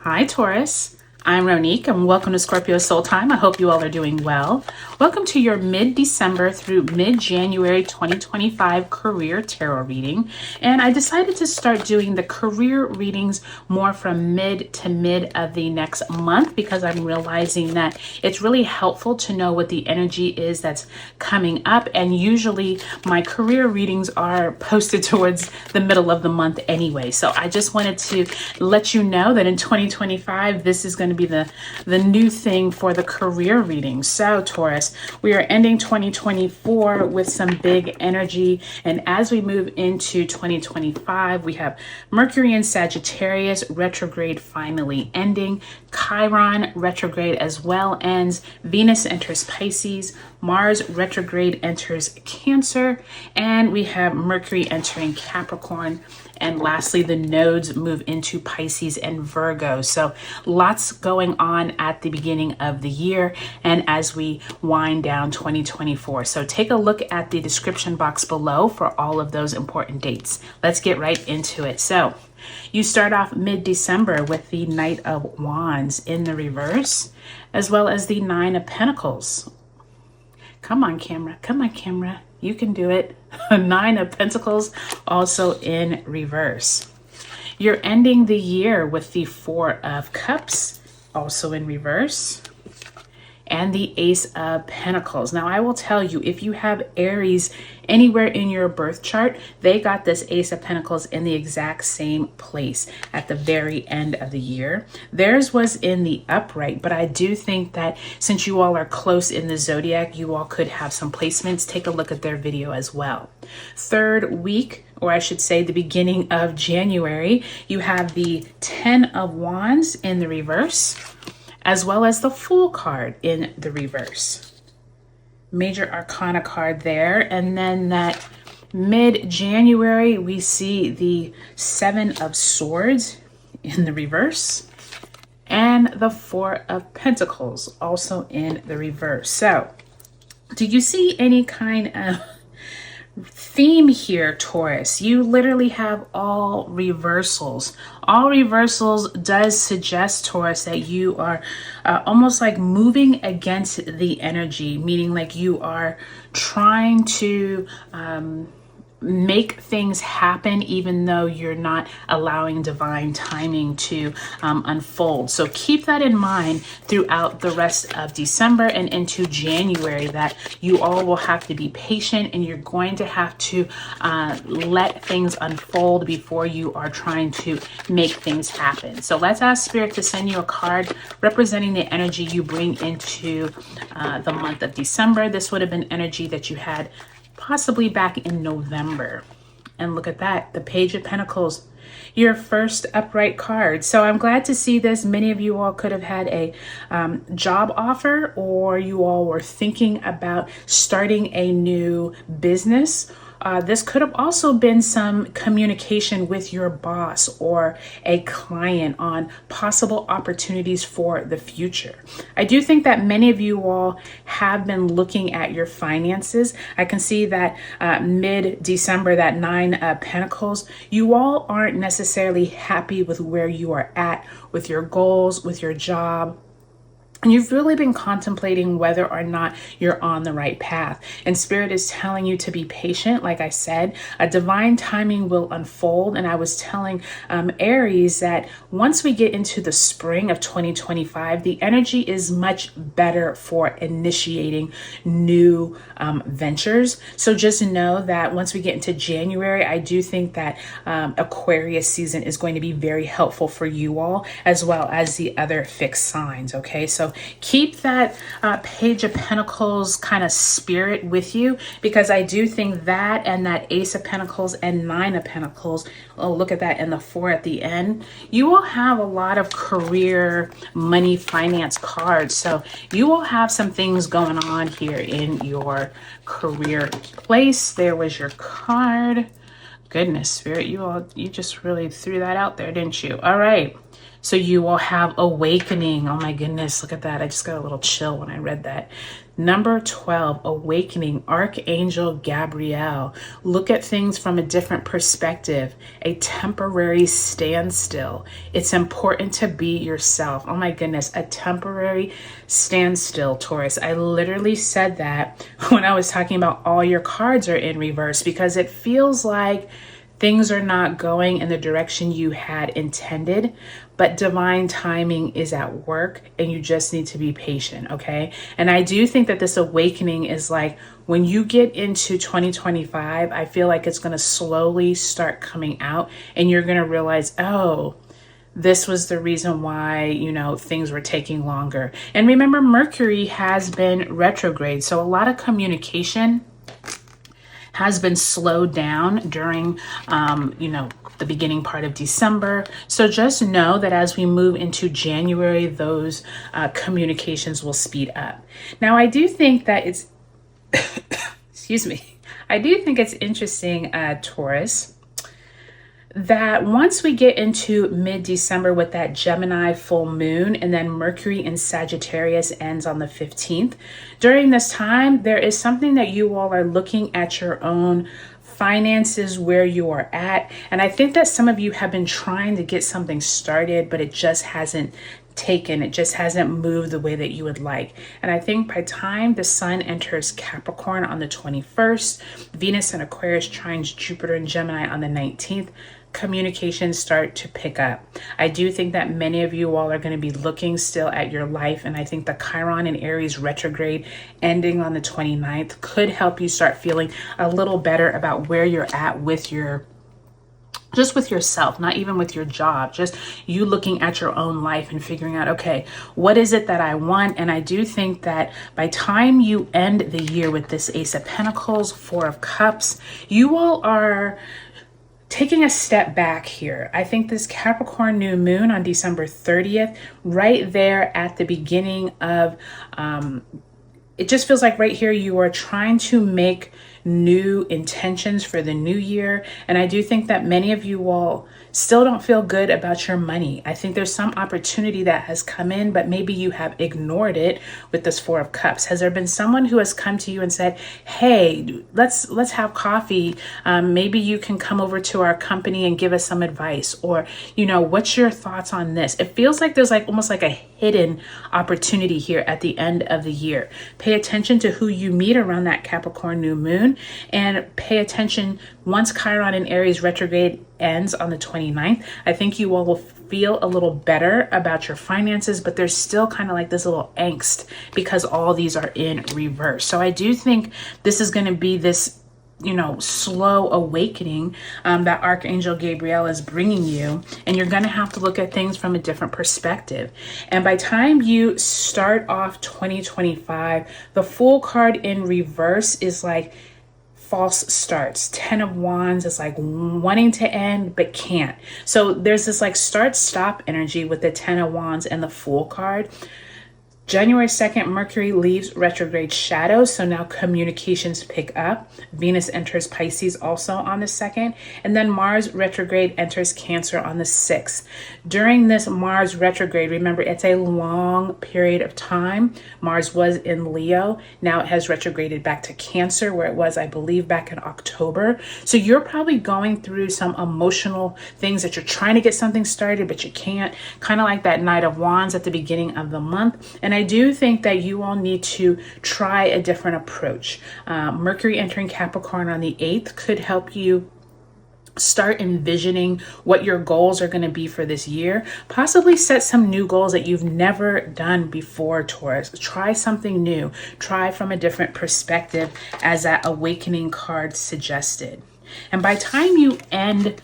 Hi, Taurus. I'm Ronique, and welcome to Scorpio Soul Time. I hope you all are doing well. Welcome to your mid-December through mid-January 2025 career tarot reading. And I decided to start doing the career readings more from mid to mid of the next month because I'm realizing that it's really helpful to know what the energy is that's coming up. And usually my career readings are posted towards the middle of the month anyway. So I just wanted to let you know that in 2025, this is going to be the new thing for the career reading. So Taurus, we are ending 2024 with some big energy, and as we move into 2025, we have Mercury in Sagittarius retrograde finally ending, Chiron retrograde as well ends, Venus enters Pisces, Mars retrograde enters Cancer, and we have Mercury entering Capricorn. And lastly, the nodes move into Pisces and Virgo. So lots going on at the beginning of the year and as we wind down 2024. So take a look at the description box below for all of those important dates. Let's get right into it. So you start off mid-December with the Knight of Wands in the reverse, as well as the Nine of Pentacles. Come on, camera. Come on, camera. You can do it. Nine of Pentacles also in reverse. You're ending the year with the Four of Cups also in reverse, and the Ace of Pentacles. Now, I will tell you, if you have Aries anywhere in your birth chart, they got this Ace of Pentacles in the exact same place at the very end of the year. Theirs was in the upright, but I do think that since you all are close in the zodiac, you all could have some placements. Take a look at their video as well. Third week, or I should say the beginning of January, you have the Ten of Wands in the reverse, as well as the Fool card in the reverse. Major Arcana card there. And then that mid-January, we see the Seven of Swords in the reverse, and the Four of Pentacles also in the reverse. So do you see any kind of theme here, Taurus? You literally have all reversals. All reversals does suggest, Taurus, that you are almost like moving against the energy, meaning like you are trying to make things happen even though you're not allowing divine timing to unfold. So keep that in mind throughout the rest of December and into January, that you all will have to be patient and you're going to have to let things unfold before you are trying to make things happen. So let's ask Spirit to send you a card representing the energy you bring into the month of December. This would have been energy that you had possibly back in November. And look at that, the Page of Pentacles, your first upright card. So I'm glad to see this. Many of you all could have had a job offer, or you all were thinking about starting a new business. This could have also been some communication with your boss or a client on possible opportunities for the future. I do think that many of you all have been looking at your finances. I can see that mid-December, that Nine of Pentacles, you all aren't necessarily happy with where you are at with your goals, with your job. And you've really been contemplating whether or not you're on the right path. And Spirit is telling you to be patient. Like I said, a divine timing will unfold. And I was telling Aries that once we get into the spring of 2025, the energy is much better for initiating new ventures. So just know that once we get into January, I do think that Aquarius season is going to be very helpful for you all, as well as the other fixed signs. Okay, so keep that Page of Pentacles kind of spirit with you, because I do think that and that Ace of Pentacles and Nine of Pentacles, oh, look at that, and the Four at the end, you will have a lot of career, money, finance cards. So you will have some things going on here in your career place. There was your card. Goodness, Spirit, you just really threw that out there, didn't you? All right. So you will have awakening. Oh my goodness, look at that. I just got a little chill when I read that. Number 12, awakening, Archangel Gabriel. Look at things from a different perspective, a temporary standstill. It's important to be yourself. Oh my goodness, a temporary standstill, Taurus. I literally said that when I was talking about all your cards are in reverse, because it feels like things are not going in the direction you had intended, but divine timing is at work and you just need to be patient, okay? And I do think that this awakening is like when you get into 2025, I feel like it's going to slowly start coming out and you're going to realize, oh, this was the reason why, you know, things were taking longer. And remember, Mercury has been retrograde, so a lot of communication has been slowed down during, you know, the beginning part of December. So just know that as we move into January, those communications will speed up. Now, I do think that it's, excuse me, I do think it's interesting, Taurus, that once we get into mid-December with that Gemini full moon and then Mercury in Sagittarius ends on the 15th, during this time, there is something that you all are looking at your own finances, where you are at. And I think that some of you have been trying to get something started, but it just hasn't it just hasn't moved the way that you would like. And I think by time the sun enters Capricorn on the 21st, Venus and Aquarius trines Jupiter and Gemini on the 19th, communications start to pick up. I do think that many of you all are going to be looking still at your life, and I think the Chiron and Aries retrograde ending on the 29th could help you start feeling a little better about where you're at with your just with yourself, not even with your job, just you looking at your own life and figuring out, okay, what is it that I want? And I do think that by time you end the year with this Ace of Pentacles, Four of Cups, you all are taking a step back here. I think this Capricorn new moon on December 30th, right there at the beginning of, it just feels like right here you are trying to make new intentions for the new year. And I do think that many of you all still don't feel good about your money. I think there's some opportunity that has come in, but maybe you have ignored it with this Four of Cups. Has there been someone who has come to you and said, hey, let's have coffee. Maybe you can come over to our company and give us some advice, or, you know, what's your thoughts on this? It feels like there's like almost like a hidden opportunity here at the end of the year. Pay attention to who you meet around that Capricorn new moon, and pay attention once Chiron and Aries retrograde ends on the 29th. I think you all will feel a little better about your finances, but there's still kind of like this little angst because all these are in reverse. So I do think this is going to be this, you know, slow awakening that Archangel Gabriel is bringing you, and you're going to have to look at things from a different perspective. And by time you start off 2025, the Fool card in reverse is like false starts. 10 of Wands is like wanting to end but can't. So there's this like start stop energy with the 10 of Wands and the Fool card. January 2nd, Mercury leaves retrograde shadow, so now communications pick up. Venus enters Pisces also on the 2nd, and then Mars retrograde enters Cancer on the 6th. During this Mars retrograde, remember, it's a long period of time. Mars was in Leo. Now it has retrograded back to Cancer, where it was, I believe, back in October. So you're probably going through some emotional things that you're trying to get something started, but you can't. Kind of like that Knight of Wands at the beginning of the month. And I do think that you all need to try a different approach. Mercury entering Capricorn on the 8th could help you start envisioning what your goals are going to be for this year. Possibly set some new goals that you've never done before, Taurus. Try something new. Try from a different perspective, as that awakening card suggested. And by time you end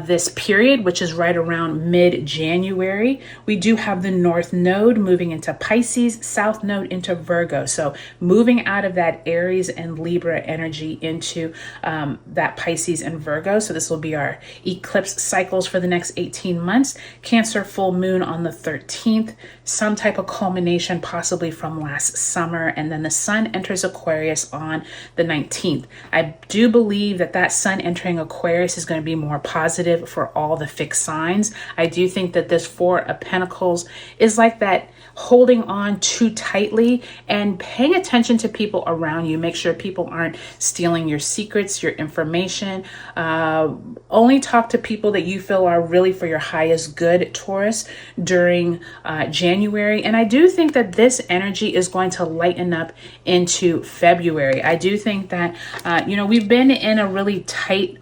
this period, which is right around mid-January, we do have the North Node moving into Pisces, South Node into Virgo. So moving out of that Aries and Libra energy into that Pisces and Virgo. So this will be our eclipse cycles for the next 18 months. Cancer full moon on the 13th, some type of culmination possibly from last summer. And then the sun enters Aquarius on the 19th. I do believe that that sun entering Aquarius is going to be more more positive for all the fixed signs. I do think that this Four of Pentacles is like that holding on too tightly and paying attention to people around you. Make sure people aren't stealing your secrets, your information. Only talk to people that you feel are really for your highest good, Taurus, during January. And I do think that this energy is going to lighten up into February. I do think that, we've been in a really tight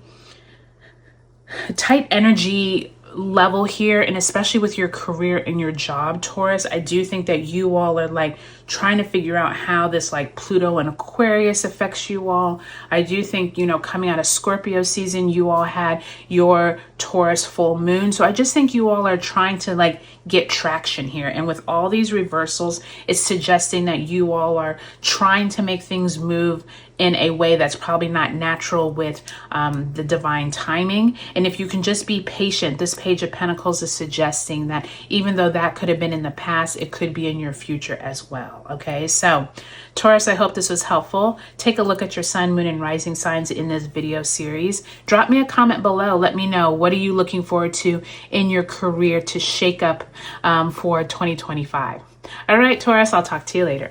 energy level here, and especially with your career and your job, Taurus. I do think that you all are like trying to figure out how this like Pluto and Aquarius affects you all. I do think, coming out of Scorpio season, you all had your Taurus full moon. So I just think you all are trying to like get traction here. And with all these reversals, it's suggesting that you all are trying to make things move in a way that's probably not natural with the divine timing. And if you can just be patient, this Page of Pentacles is suggesting that even though that could have been in the past, it could be in your future as well. Okay, so Taurus, I hope this was helpful. Take a look at your sun, moon, and rising signs in this video series. Drop me a comment below. Let me know, what are you looking forward to in your career to shake up for 2025? All right, Taurus, I'll talk to you later.